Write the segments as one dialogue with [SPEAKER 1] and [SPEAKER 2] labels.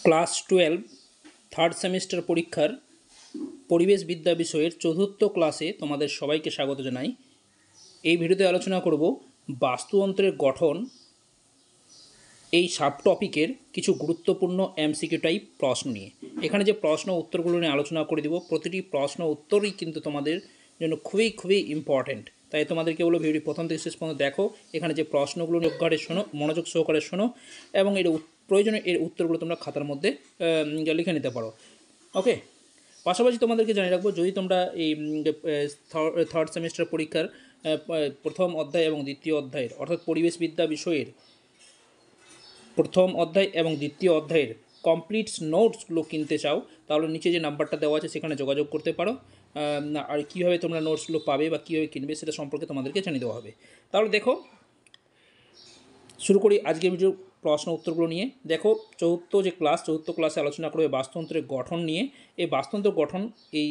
[SPEAKER 1] Class 12 third semester পরীক্ষার পরিবেশ বিদ্যা বিষয়ের চতুর্থ ক্লাসে তোমাদের সবাইকে স্বাগত জানাই। এই ভিডিওতে আলোচনা করব বাস্তুতন্ত্রের গঠন এই সাব টপিকের কিছু গুরুত্বপূর্ণ এমসিকিউ টাইপ প্রশ্ন নিয়ে। এখানে যে প্রশ্ন উত্তরগুলো নিয়ে আলোচনা করে দিব, প্রতিটি প্রশ্ন উত্তরই কিন্তু তোমাদের জন্য খুবই ইম্পর্ট্যান্ট। তাই তোমাদেরকে বলো ভিডিওটি প্রথম থেকে শেষ পর্যন্ত দেখো। এখানে যে প্রশ্নগুলো মনোযোগ সহকারে শোনো এবং এর প্রয়োজনে এর উত্তরগুলো তোমরা খাতার মধ্যে লিখে নিতে পারো। ওকে, পাশাপাশি তোমাদেরকে জানিয়ে রাখবো, যদি তোমরা এই থার্ড সেমিস্টার পরীক্ষার প্রথম অধ্যায় এবং দ্বিতীয় অধ্যায়ের অর্থাৎ পরিবেশবিদ্যা বিষয়ের প্রথম অধ্যায় এবং দ্বিতীয় অধ্যায়ের কমপ্লিট নোটসগুলো কিনতে চাও, তাহলে নিচে যে নাম্বারটা দেওয়া আছে সেখানে যোগাযোগ করতে পারো। আর কীভাবে তোমরা নোটসগুলো পাবে বা কীভাবে কিনবে সেটা সম্পর্কে তোমাদেরকে জানিয়ে দেওয়া হবে। তাহলে দেখো, শুরু করি আজকের ভিডিওর প্রশ্ন উত্তরগুলো নিয়ে। দেখো, চতুর্থ ক্লাসে আলোচনা করবে বাস্তুতন্ত্রের গঠন নিয়ে। এই বাস্তুতন্ত্রের গঠন এই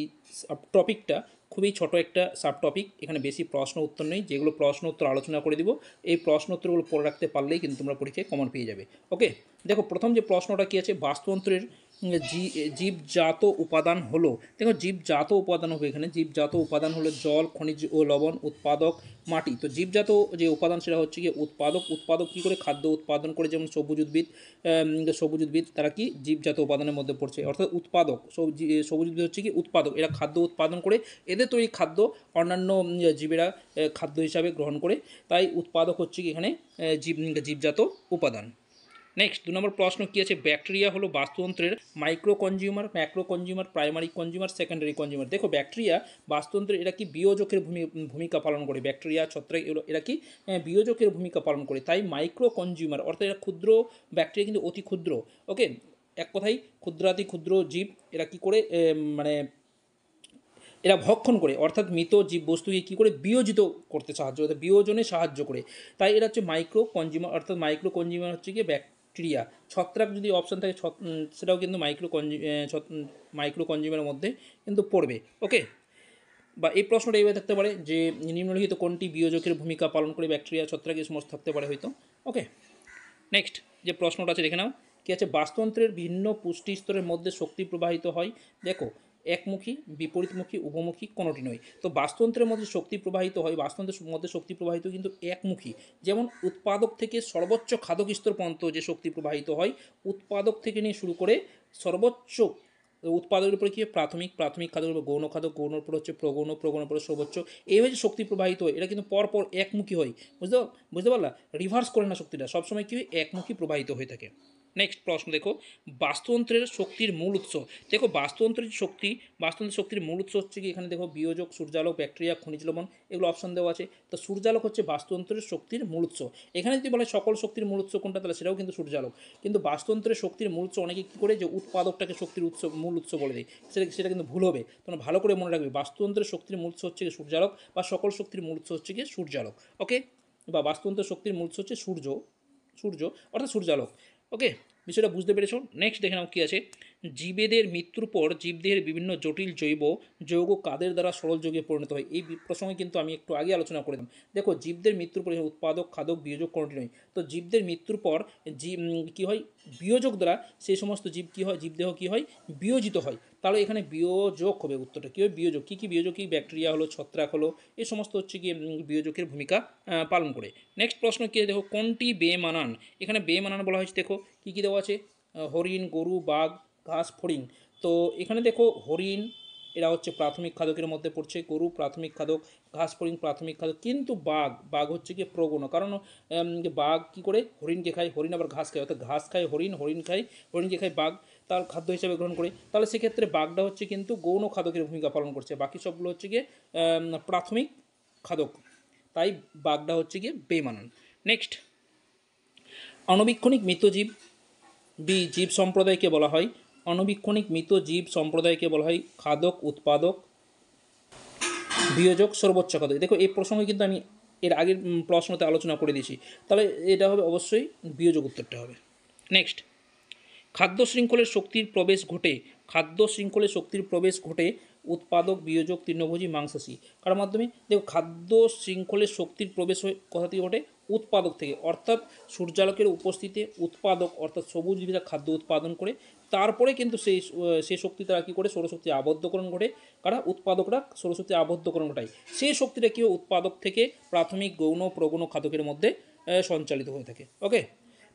[SPEAKER 1] টপিকটা খুবই ছোট একটা সাব টপিক। এখানে বেশি প্রশ্ন উত্তর নেই, যেগুলো প্রশ্ন উত্তর আলোচনা করে দিব। এই প্রশ্ন উত্তরগুলো পড়ে রাখতে পারলেই কিন্তু তোমরা পরীক্ষায় কমন পেয়ে যাবে। ওকে, দেখো প্রথম যে প্রশ্নটা কী আছে, বাস্তুতন্ত্রের জীবজাত উপাদান হলো। দেখো, জীবজাত উপাদান হবে, এখানে জীবজাত উপাদান হলো জল, খনিজ ও লবণ, উৎপাদক, মাটি। তো জীবজাত যে উপাদান সেটা হচ্ছে কি উৎপাদক কী করে খাদ্য উৎপাদন করে, যেমন সবুজ উদ্ভিদ তারা কি জীবজাত উপাদানের মধ্যে পড়ছে, অর্থাৎ উৎপাদক। সবুজ উদ্ভিদ হচ্ছে কি উৎপাদক, এরা খাদ্য উৎপাদন করে, এদের তৈরি খাদ্য অন্যান্য জীবেরা খাদ্য হিসাবে গ্রহণ করে, তাই উৎপাদক হচ্ছে কি এখানে জীবজাত উপাদান। নেক্সট 2 নম্বর প্রশ্ন কী আছে, ব্যাকটেরিয়া হলো বাস্তুতন্ত্রের micro consumer, macro consumer, primary consumer, secondary consumer. দেখো, ব্যাকটেরিয়া বাস্তুতন্ত্রের এরা কি বিয়োজকের ভূমিকা পালন করে। ব্যাকটেরিয়া, ছত্রাক এরা কি বিয়োজকের ভূমিকা পালন করে, তাই মাইক্রো কনজিউমার, অর্থাৎ এরা ক্ষুদ্র ব্যাকটেরিয়া কিন্তু অতি ক্ষুদ্র। ওকে, এক কথায় ক্ষুদ্রাতি ক্ষুদ্র জীব এরা কি করে মানে এরা ভক্ষণ করে, অর্থাৎ মৃত জীব বস্তুকে কী করে বিয়োজিত করতে সাহায্য করে, বিয়োজনে সাহায্য করে, তাই এরা হচ্ছে মাইক্রো কনজিউমার। অর্থাৎ মাইক্রো কনজিউমার হচ্ছে গিয়ে ব্যাকটেরিয়া। ছত্রাক যদি অপশান থাকে সেটাও কিন্তু মাইক্রো কনজিউমারের মধ্যে কিন্তু পড়বে। ওকে, বা এই প্রশ্নটা এইভাবে থাকতে পারে যে নিম্নলিখিত কোনটি বিয়োজকের ভূমিকা পালন করে, ব্যাকটেরিয়া, ছত্রাক এই সমস্ত থাকতে পারে হয়তো। ওকে, নেক্সট যে প্রশ্নটা আছে দেখে নাও, কী আছে, বাস্তুতন্ত্রের ভিন্ন পুষ্টি স্তরের মধ্যে শক্তি প্রবাহিত হয়। দেখো, একমুখী, বিপরীতমুখী, উভমুখী কোনোটি নয়। তো বাস্তুতন্ত্রের মধ্যে শক্তি প্রবাহিত হয়, বাস্তুতন্ত্রের মধ্যে শক্তি প্রবাহিত কিন্তু একমুখী। যেমন উৎপাদক থেকে সর্বোচ্চ খাদক স্তর পর্যন্ত যে শক্তি প্রবাহিত হয়, উৎপাদক থেকে নিয়ে শুরু করে সর্বোচ্চ উৎপাদকের উপরে কী প্রাথমিক খাদ্যের উপর গৌণ খাদ্য, গৌণর উপর হচ্ছে প্রগৌণ উপরে সর্বোচ্চ, এইভাবে যে শক্তি প্রবাহিত হয় এটা কিন্তু পরপর একমুখী হয়। বুঝতে পারলা, রিভার্স করে না শক্তিটা, সবসময় কী হয় একমুখী প্রবাহিত হয়ে থাকে। নেক্সট প্রশ্ন দেখো, বাস্তুতন্ত্রের শক্তির মূল উৎস। দেখো, বাস্তুতন্ত্রের শক্তির মূল উৎস হচ্ছে কি, এখানে দেখো বিয়োজক, সূর্যালোক, ব্যাকটেরিয়া, খনিজ লবণ, এগুলো অপশন দেওয়া আছে। তো সূর্যালোক হচ্ছে বাস্তুতন্ত্রের শক্তির মূল উৎস। এখানে যদি বলে সকল শক্তির মূল উৎস কোনটা, তাহলে সেটাও কিন্তু সূর্যালোক। কিন্তু বাস্তুতন্ত্রের শক্তির মূল উৎস অনেকে কী করে যে উৎপাদকটাকে শক্তির মূল উৎস বলে দেয়, সেটা কিন্তু ভুল হবে। তোমরা ভালো করে মনে রাখবে, বাস্তুতন্ত্রের শক্তির মূল উৎস হচ্ছে সূর্যালোক, বা সকল শক্তির মূল উৎস হচ্ছে গিয়ে সূর্যালোক। ওকে, বা বাস্তুতন্ত্রের শক্তির মূল উৎস হচ্ছে সূর্য অর্থাৎ সূর্যালোক। ওকে, বিষয়টা বুঝতে পেরেছ। নেক্সট দেখে নাও কী আছে, জীবেদের মৃত্যুর পর জীবদেহের বিভিন্ন জটিল যৌগ কাদের দ্বারা সরল যৌগে পরিণত হয়। এই প্রসঙ্গে কিন্তু আমি একটু আগে আলোচনা করে দিলাম। দেখো, জীবদের মৃত্যুর পর উৎপাদক, খাদক, বিয়োজক কোনটি নয়। তো জীবদের মৃত্যুর পর কী হয়, বিয়োজক দ্বারা সেই সমস্ত জীবদেহ কী হয় বিয়োজিত হয়। তাহলে এখানে বিয়োজক হবে উত্তরটা। কী হয় বিয়োজক, কী বিয়োজক, কী ব্যাকটেরিয়া হলো, ছত্রাক হলো, এই সমস্ত হচ্ছে গিয়ে বিয়োজকের ভূমিকা পালন করে। নেক্সট প্রশ্ন কী, দেখো কোনটি বেমানান। এখানে বেমানান বলা হয়েছে, দেখো কী কী দেওয়া আছে, হরিণ, গরু, বাঘ, ঘাস, ফড়িং। তো এখানে দেখো হরিণ এরা হচ্ছে প্রাথমিক খাদকের মধ্যে পড়ছে, গরু প্রাথমিক খাদক, ঘাস ফড়িং প্রাথমিক খাদক, কিন্তু বাঘ হচ্ছে গিয়ে প্রগৌণ। কারণ বাঘ কী করে হরিণকে খায়, হরিণ আবার ঘাস খায়, অর্থাৎ ঘাস খায় হরিণকে খায় বাঘ, তার খাদ্য হিসাবে গ্রহণ করে। তাহলে সেক্ষেত্রে বাঘটা হচ্ছে কিন্তু গৌণ খাদকের ভূমিকা পালন করছে, বাকি সবগুলো হচ্ছে গিয়ে প্রাথমিক খাদক, তাই বাঘটা হচ্ছে গিয়ে বেমানান। নেক্সট, অনবীক্ষণিক মৃতজীব জীব সম্প্রদায়কে বলা হয়, অনবীক্ষণিক মৃত জীব সম্প্রদায়কে বলা হয় খাদক, উৎপাদক, বিয়োজক, সর্বোচ্চ খাদক। দেখো, এই প্রসঙ্গে কিন্তু আমি এর আগের প্রশ্নতে আলোচনা করে দিয়েছি, তাহলে এটা হবে অবশ্যই বিয়োজক উত্তরটা হবে। নেক্সট, খাদ্য শৃঙ্খলের শক্তির প্রবেশ ঘটে উৎপাদক, বিয়োজক, তৃণভোজী, মাংসাশী কার মাধ্যমে। দেখো, খাদ্য শৃঙ্খলের শক্তির প্রবেশ হয় কোথা থেকে ঘটে, উৎপাদক থেকে, অর্থাৎ সূর্যালোকের উপস্থিতিতে উৎপাদক অর্থাৎ সবুজ উদ্ভিদরা খাদ্য উৎপাদন করে, তারপরে কিন্তু সেই শক্তি তারা কী করে সৌরশক্তি আবদ্ধকরণ ঘটে, কারা উৎপাদকরা সৌরশক্তি আবদ্ধকরণ ঘটায়, সেই শক্তিটা কী উৎপাদক থেকে প্রাথমিক গৌণ প্রগৌণ খাদকের মধ্যে সঞ্চালিত হয়ে থাকে। ওকে,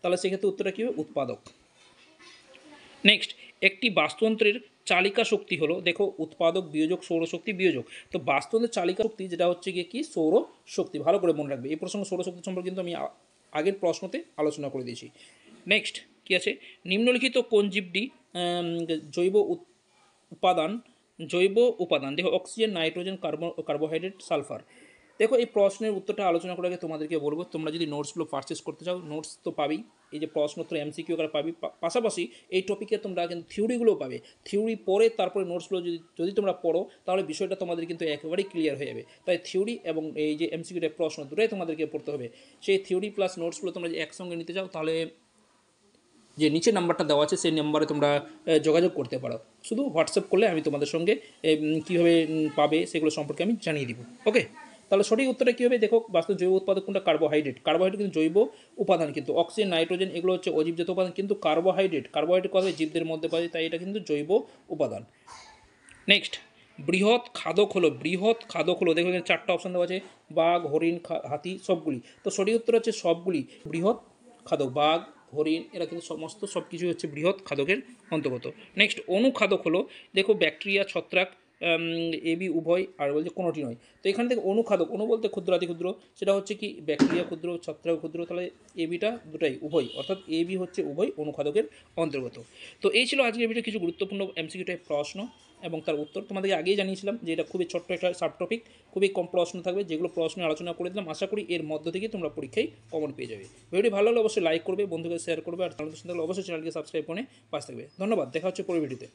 [SPEAKER 1] তাহলে সেক্ষেত্রে উত্তরটা কী হবে উৎপাদক। নেক্সট, একটি বাস্তুযন্ত্রের চালিকা শক্তি হলো, দেখো উৎপাদক বিয়োজক সৌরশক্তি বিয়োজক, তো বাস্তুযন্ত্রের চালিকা শক্তি যেটা হচ্ছে গিয়ে কি সৌরশক্তি, ভালো করে মনে রাখবে। এই প্রসঙ্গ সৌরশক্তি সম্পর্কে কিন্তু আমি আগের প্রশ্নতে আলোচনা করে দিয়েছি। নেক্সট কি আছে, নিম্নলিখিত কোন জীবটি জৈব উপাদান দেখো অক্সিজেন, নাইট্রোজেন, কার্বোহাইড্রেট, সালফার। দেখো এই প্রশ্নের উত্তরটা আলোচনা করার আগে তোমাদেরকে বলবো, তোমরা যদি নোটসগুলো পারচেস করতে চাও, নোটস তো পাবেই, এই যে প্রশ্নোত্তর এমসিকিউ করে পাবি, পাশাপাশি এই টপিকে তোমরা কিন্তু থিওরিগুলোও পাবে। থিওরি পড়ে তারপরে নোটসগুলো যদি তোমরা পড়ো, তাহলে বিষয়টা তোমাদের কিন্তু একেবারেই ক্লিয়ার হয়ে যাবে। তাই থিওরি এবং এই যে এমসিকিউটা প্রশ্ন দুটোই তোমাদেরকে পড়তে হবে। সেই থিওরি প্লাস নোটসগুলো তোমরা যদি একসঙ্গে নিতে চাও, তাহলে যে নিচে নাম্বারটা দেওয়া আছে সেই নাম্বারে তোমরা যোগাযোগ করতে পারো। শুধু হোয়াটসঅ্যাপ করলে আমি তোমাদের সঙ্গে কীভাবে পাবে সেগুলো সম্পর্কে আমি জানিয়ে দিব। ওকে, তাহলে সঠিক উত্তরটা কী হবে, দেখো বাস্তব জৈব উৎপাদক কোনটা, কার্বোহাইড্রেট। কার্বোহাইড্রেট কিন্তু জৈব উপাদান, কিন্তু অক্সিজেন, নাইট্রোজেন এগুলো হচ্ছে অজীবজাত উপাদান, কিন্তু কার্বোহাইড্রেট কথা জীবদের মধ্যে পাওয়া যায়, তাই এটা কিন্তু জৈব উপাদান। নেক্সট, বৃহৎ খাদক হলো দেখো এখানে 4টা অপশান দেওয়া আছে, বাঘ, হরিণ, হাতি, সবগুলি। তো সঠিক উত্তর হচ্ছে সবগুলি বৃহৎ খাদক, বাঘ, হরিণ এরা কিন্তু সব কিছুই হচ্ছে বৃহৎ খাদকের অন্তর্গত। নেক্সট, অনুখাদক হলো, দেখো ব্যাকটেরিয়া, ছত্রাক, এবি উভয়, আর বলছে কোনোটি নয়। তো এখান থেকে অনুখাদক, অনু বলতে ক্ষুদ্র আতি ক্ষুদ্র, সেটা হচ্ছে কি ব্যাকটেরিয়া ক্ষুদ্র, ছত্রাক ক্ষুদ্র, তাহলে এবিটা দুটাই উভয়, অর্থাৎ এবি হচ্ছে উভয় অনুখাদকের অন্তর্গত। তো এই ছিল আজকের ভিডিও কিছু গুরুত্বপূর্ণ এমসিকিউ টাইপ প্রশ্ন এবং তার উত্তর। তোমাদেরকে আগেই জানিয়েছিলাম যে এটা খুবই ছোট্ট একটা সাব টপিক, খুবই কম প্রশ্ন থাকবে, যেগুলো প্রশ্ন আলোচনা করে দিলাম। আশা করি এর মধ্য থেকে তোমরা পরীক্ষায় কমন পেয়ে যাবে। ভিডিওটি ভালো লাগলে অবশ্যই লাইক করবে, বন্ধুকে শেয়ার করবে, আর চ্যানেলটি অবশ্যই চ্যানেলকে সাবস্ক্রাইব করে পাশে থাকবে। ধন্যবাদ, দেখা হচ্ছে পরের ভিডিওতে।